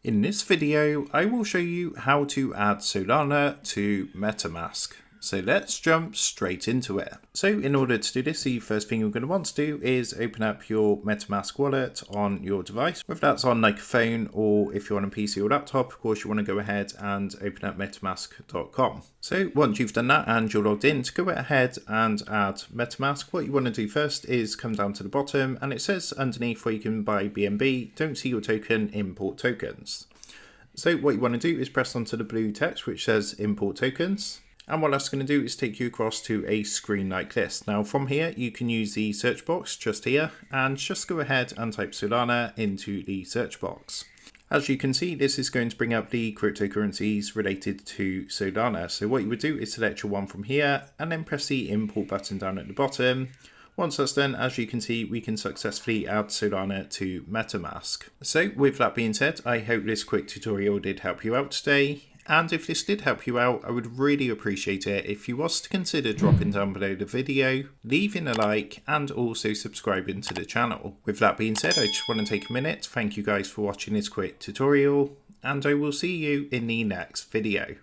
In this video, I will show you how to add Solana to MetaMask. So let's jump straight into it. So in order to do this, the first thing you're going to want to do is open up your MetaMask wallet on your device, whether that's on like a phone or if you're on a PC or laptop. Of course, you want to go ahead and open up metamask.com. So once you've done that and you're logged in, to go ahead and add MetaMask, what you want to do first is come down to the bottom and it says underneath where you can buy BNB, don't see your token, import tokens. So what you want to do is press onto the blue text which says import tokens. And what that's going to do is take you across to a screen like this. Now from here, you can use the search box just here and just go ahead and type Solana into the search box. As you can see, this is going to bring up the cryptocurrencies related to Solana. So what you would do is select your one from here and then press the import button down at the bottom. Once that's done, as you can see, we can successfully add Solana to MetaMask. So with that being said, I hope this quick tutorial did help you out today. And if this did help you out, I would really appreciate it if you was to consider dropping down below the video, leaving a like, and also subscribing to the channel. With that being said, I just want to take a minute to thank you guys for watching this quick tutorial, and I will see you in the next video.